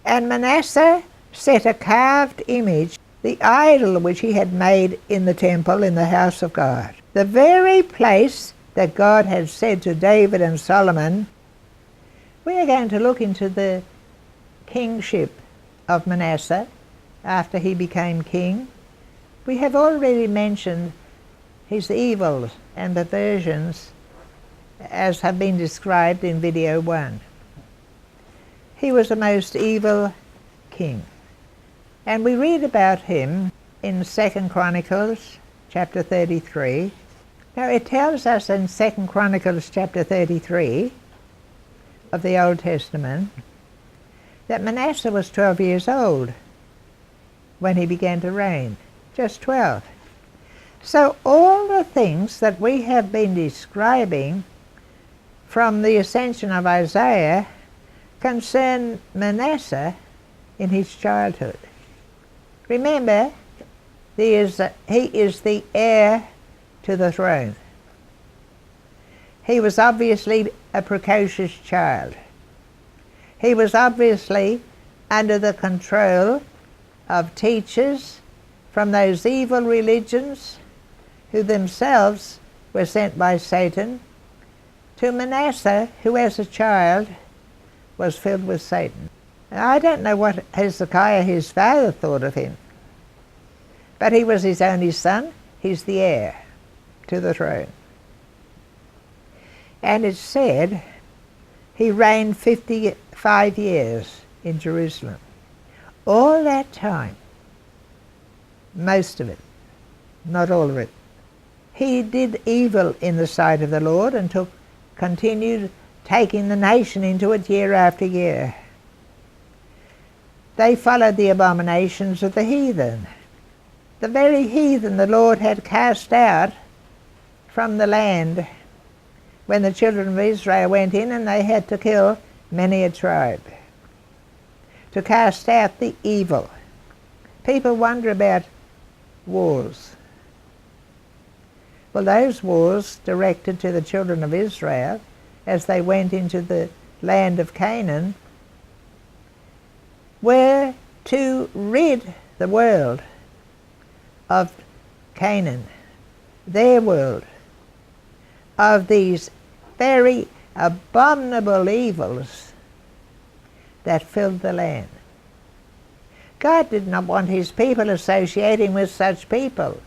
And Manasseh set a carved image, the idol which he had made in the temple in the house of God. The very place that God had said to David and Solomon. We are going to look into the kingship of Manasseh after he became king. We have already mentioned his evils and perversions as have been described in video 1. He was a most evil king. And we read about him in 2 Chronicles chapter 33. Now it tells us in 2 Chronicles chapter 33 of the Old Testament that Manasseh was 12 years old when he began to reign. Just 12. So all the things that we have been describing from the Ascension of Isaiah concern Manasseh in his childhood. Remember, he is the heir to the throne. He was obviously a precocious child. He was obviously under the control of teachers from those evil religions who themselves were sent by Satan to Manasseh, who as a child was filled with Satan. Now, I don't know what Hezekiah, his father, thought of him, but he was his only son. He's the heir to the throne. And it's said he reigned 55 years in Jerusalem. All that time, most of it, not all of it, he did evil in the sight of the Lord and continued taking the nation into it year after year. They followed the abominations of the heathen. The very heathen the Lord had cast out from the land when the children of Israel went in and they had to kill many a tribe to cast out the evil. People wonder about wars. Well, those wars directed to the children of Israel as they went into the land of Canaan were to rid the world of Canaan, their world, of these very abominable evils that filled the land. God did not want his people associating with such people.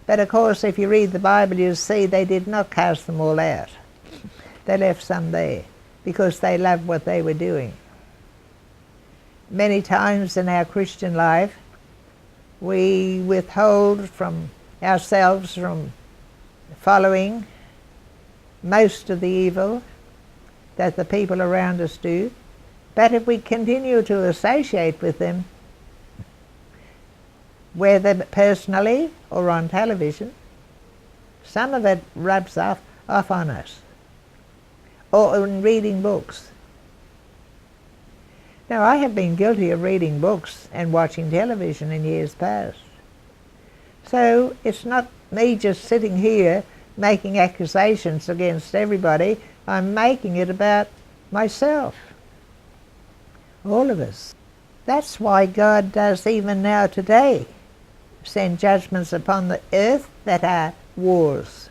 But of course, if you read the Bible, you'll see they did not cast them all out. They left some there because they loved what they were doing. Many times in our Christian life, we withhold from ourselves from following most of the evil that the people around us do. But if we continue to associate with them, whether personally or on television, some of it rubs off on us, or in reading books. Now, I have been guilty of reading books and watching television in years past. So it's not me just sitting here making accusations against everybody. I'm making it about myself. All of us. That's why God does even now today send judgments upon the earth that are wars.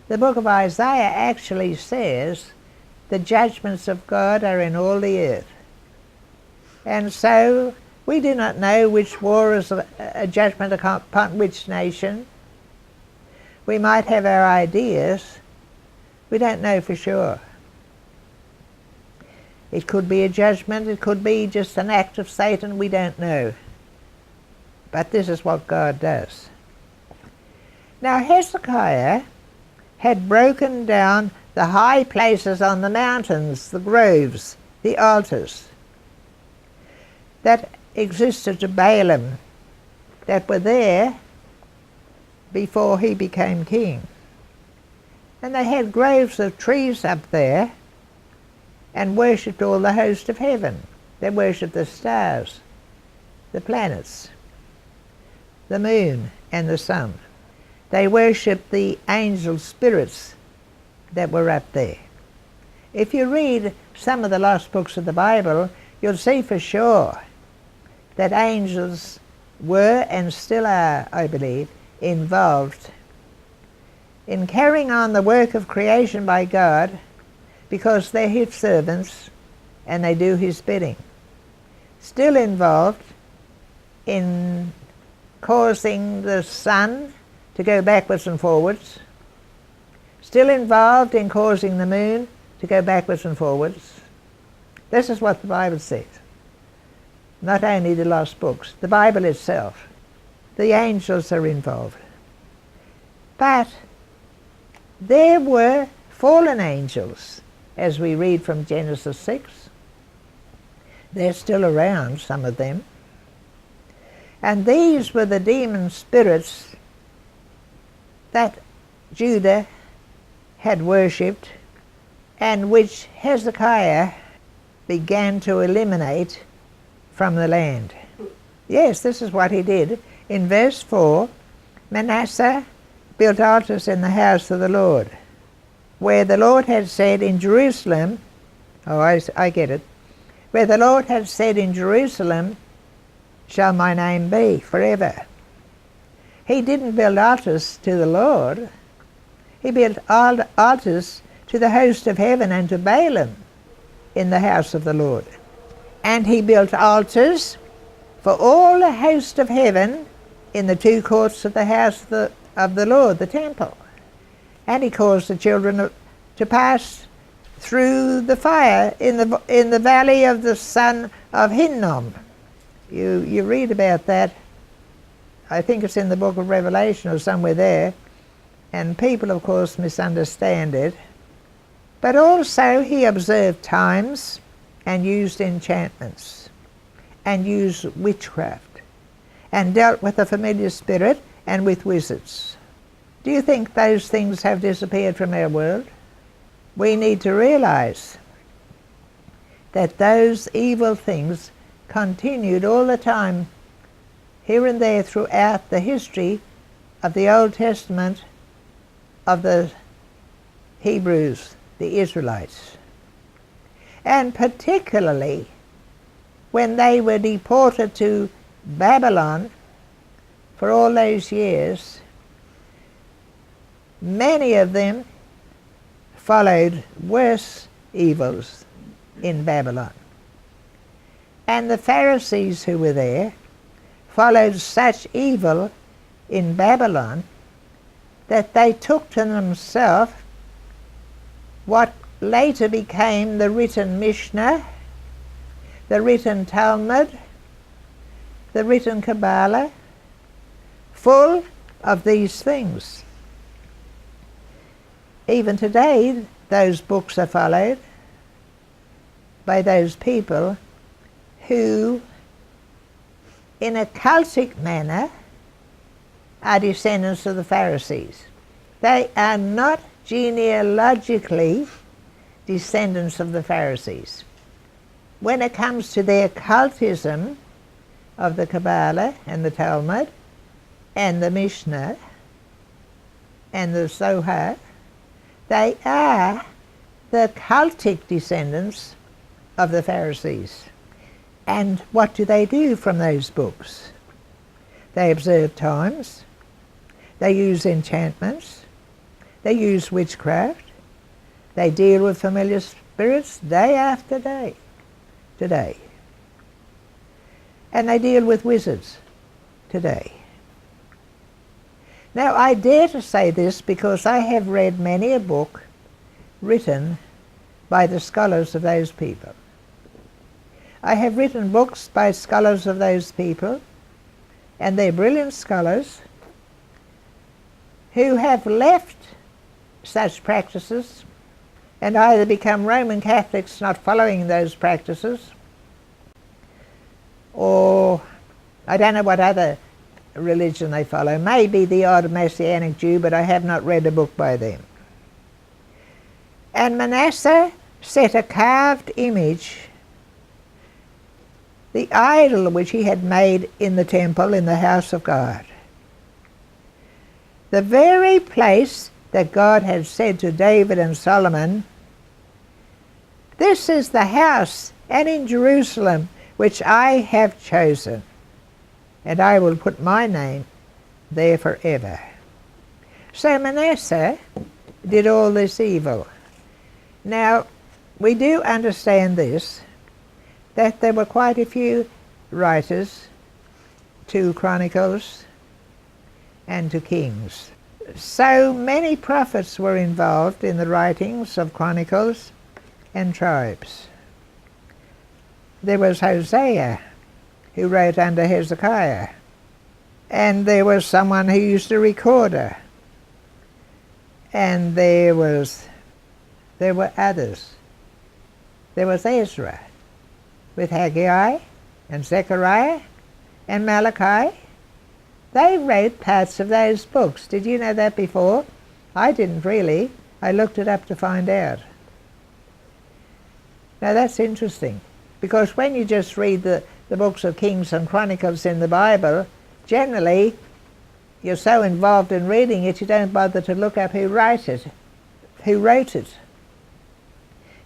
The book of Isaiah actually says the judgments of God are in all the earth. And so we do not know which war is a judgment upon which nation. We might have our ideas. We don't know for sure. It could be a judgment, it could be just an act of Satan, we don't know. But this is what God does. Now Hezekiah had broken down the high places on the mountains, the groves, the altars that existed to Baalim, that were there before he became king. And they had groves of trees up there and worshipped all the host of heaven. They worshipped the stars, the planets, the moon and the sun. They worshipped the angel spirits that were up there. If you read some of the lost books of the Bible, you'll see for sure that angels were and still are, I believe, involved in carrying on the work of creation by God, because they're His servants and they do His bidding. Still involved in causing the sun to go backwards and forwards. Still involved in causing the moon to go backwards and forwards. This is what the Bible says. Not only the lost books, the Bible itself. The angels are involved. But there were fallen angels, as we read from Genesis 6. They're still around, some of them. And these were the demon spirits that Judah had worshipped, and which Hezekiah began to eliminate from the land. Yes, this is what he did. In verse 4, Manasseh built altars in the house of the Lord, where the Lord had said in Jerusalem, I get it, where the Lord had said in Jerusalem shall my name be forever. He didn't build altars to the Lord. He built altars to the host of heaven and to Baalim in the house of the Lord. And he built altars for all the host of heaven in the two courts of the house of the Lord, the temple. And he caused the children to pass through the fire in the valley of the son of Hinnom. You read about that. I think it's in the book of Revelation or somewhere there. And people, of course, misunderstand it. But also he observed times and used enchantments and used witchcraft and dealt with the familiar spirit and with wizards. Do you think those things have disappeared from our world? We need to realize that those evil things continued all the time, here and there throughout the history of the Old Testament of the Hebrews, the Israelites. And particularly when they were deported to Babylon for all those years, many of them followed worse evils in Babylon. And the Pharisees who were there followed such evil in Babylon that they took to themselves what later became the written Mishnah, the written Talmud, the written Kabbalah, full of these things. Even today, those books are followed by those people who, in a cultic manner, are descendants of the Pharisees. They are not genealogically descendants of the Pharisees. When it comes to their cultism of the Kabbalah and the Talmud and the Mishnah and the Zohar, they are the cultic descendants of the Pharisees. And what do they do from those books? They observe times, they use enchantments, they use witchcraft, they deal with familiar spirits day after day, today. And they deal with wizards today. Now, I dare to say this because I have read many a book written by the scholars of those people. I have written books by scholars of those people, and they're brilliant scholars who have left such practices and either become Roman Catholics not following those practices, or I don't know what other religion they follow. Maybe the odd Messianic Jew, but I have not read a book by them. And Manasseh set a carved image, the idol which he had made in the temple in the house of God. The very place that God had said to David and Solomon, This is the house, and in Jerusalem, which I have chosen, and I will put my name there forever. So Manasseh did all this evil. Now, we do understand this, that there were quite a few writers to Chronicles and to Kings. So many prophets were involved in the writings of Chronicles and Tribes. There was Hosea, who wrote under Hezekiah, and there was someone who used a recorder, and there were others. There was Ezra with Haggai and Zechariah and Malachi. They wrote parts of those books. Did you know that before? I didn't really. I looked it up to find out. Now that's interesting, because when you just read the books of Kings and Chronicles in the Bible, generally you're so involved in reading it you don't bother to look up who wrote it.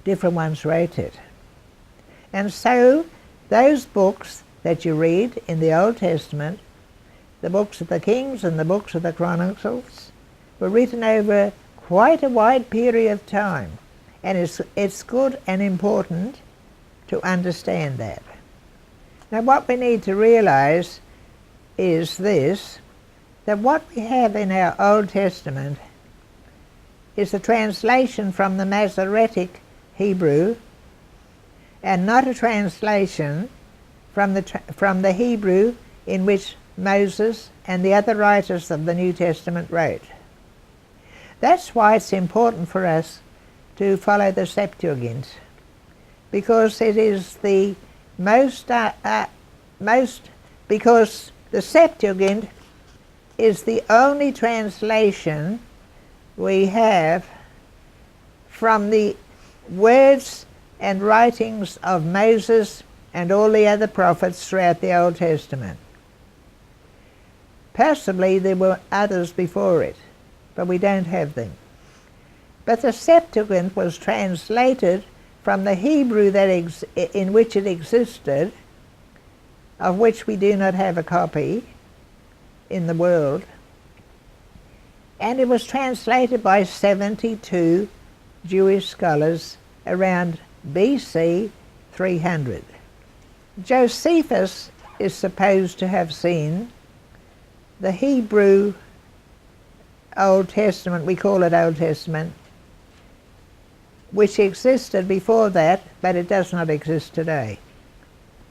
Different ones wrote it. And so those books that you read in the Old Testament, the books of the Kings and the books of the Chronicles, were written over quite a wide period of time. And it's good and important to understand that. Now what we need to realize is this, that what we have in our Old Testament is a translation from the Masoretic Hebrew, and not a translation from the Hebrew in which Moses and the other writers of the New Testament wrote. That's why it's important for us to follow the Septuagint, because it is the because the Septuagint is the only translation we have from the words and writings of Moses and all the other prophets throughout the Old Testament. Possibly there were others before it, but we don't have them. But the Septuagint was translated from the Hebrew in which it existed, of which we do not have a copy in the world, and it was translated by 72 Jewish scholars around BC 300. Josephus is supposed to have seen the Hebrew Old Testament, we call it Old Testament, which existed before that, but it does not exist today.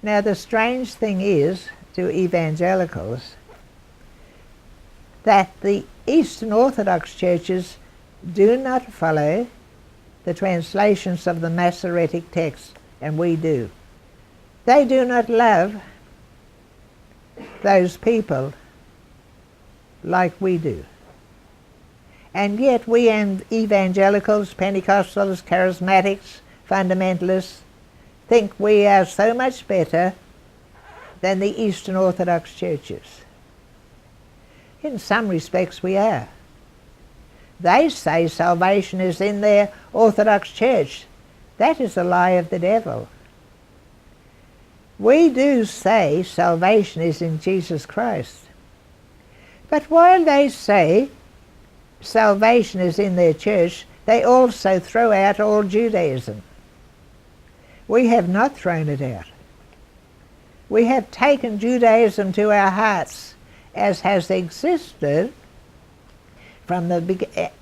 Now the strange thing is, to evangelicals, that the Eastern Orthodox churches do not follow the translations of the Masoretic text, and we do. They do not love those people like we do. And yet we evangelicals, Pentecostals, Charismatics, Fundamentalists think we are so much better than the Eastern Orthodox churches. In some respects we are. They say salvation is in their Orthodox church. That is a lie of the devil. We do say salvation is in Jesus Christ. But while they say salvation is in their church, they also throw out all Judaism. We have not thrown it out. We have taken Judaism to our hearts, as has existed from the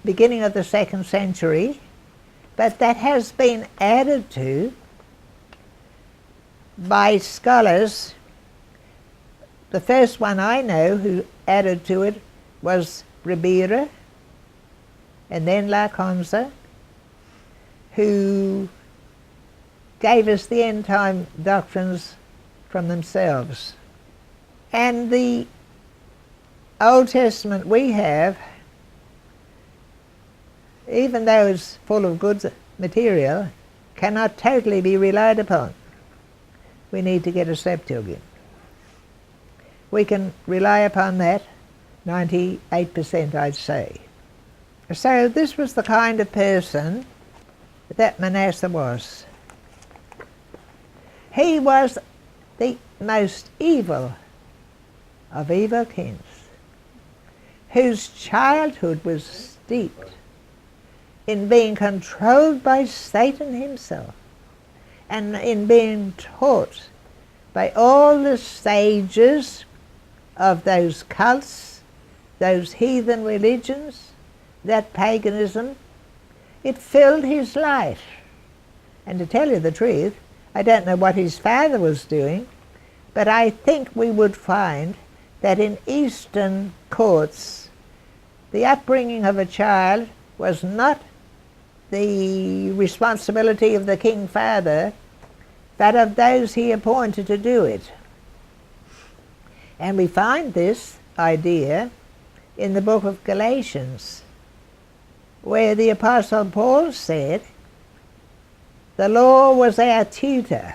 beginning of the 2nd century, but that has been added to by scholars. The first one I know who added to it was Beliar, and then Laconza, who gave us the end-time doctrines from themselves. And the Old Testament we have, even though it's full of good material, cannot totally be relied upon. We need to get a Septuagint. We can rely upon that 98%, I'd say. So this was the kind of person that Manasseh was. He was the most evil of evil kings, whose childhood was steeped in being controlled by Satan himself and in being taught by all the sages of those cults, those heathen religions, that paganism. It filled his life. And to tell you the truth, I don't know what his father was doing, but I think we would find that in Eastern courts, the upbringing of a child was not the responsibility of the king father, but of those he appointed to do it. And we find this idea in the book of Galatians, where the Apostle Paul said, the law was our tutor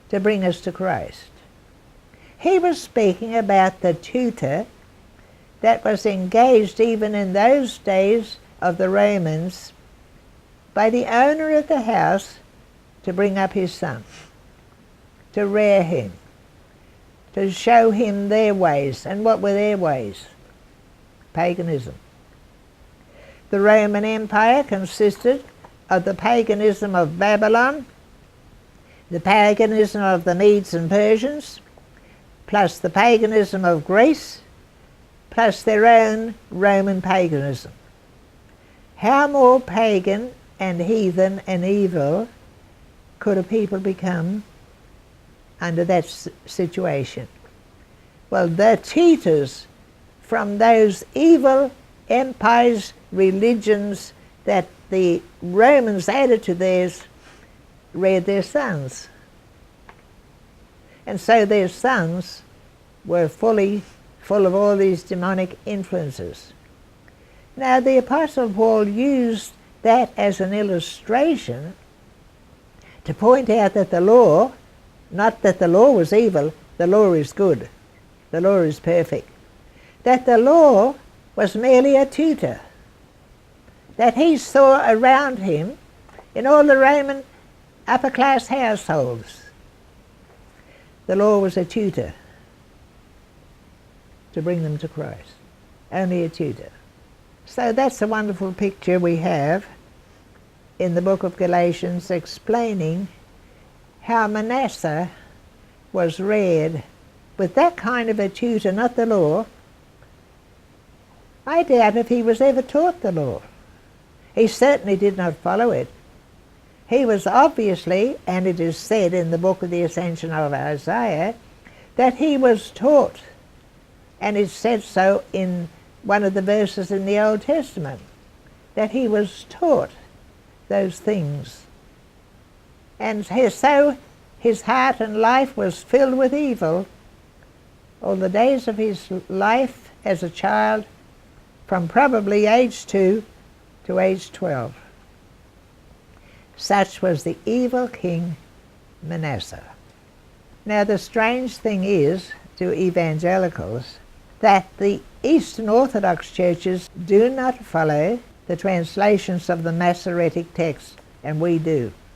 to bring us to Christ. He was speaking about the tutor that was engaged even in those days of the Romans by the owner of the house to bring up his son, to rear him, to show him their ways. And what were their ways? Paganism. The Roman Empire consisted of the paganism of Babylon, the paganism of the Medes and Persians, plus the paganism of Greece, plus their own Roman paganism. How more pagan and heathen and evil could a people become under that situation? Well, the tutors from those evil empires, religions that the Romans added to theirs, reared their sons. And so their sons were full of all these demonic influences. Now the Apostle Paul used that as an illustration to point out that the law, not that the law was evil, the law is good, the law is perfect, that the law was merely a tutor that he saw around him in all the Roman upper class households. The law was a tutor to bring them to Christ, only a tutor. So that's a wonderful picture we have in the book of Galatians, explaining how Manasseh was reared with that kind of a tutor, not the law. I doubt if he was ever taught the law. He certainly did not follow it. He was obviously, and it is said in the book of the Ascension of Isaiah, that he was taught, and it said so in one of the verses in the Old Testament, that he was taught those things. And so his heart and life was filled with evil all the days of his life as a child, from probably age 2 to age 12. Such was the evil king Manasseh. Now the strange thing is to evangelicals that the Eastern Orthodox churches do not follow the translations of the Masoretic text, and we do.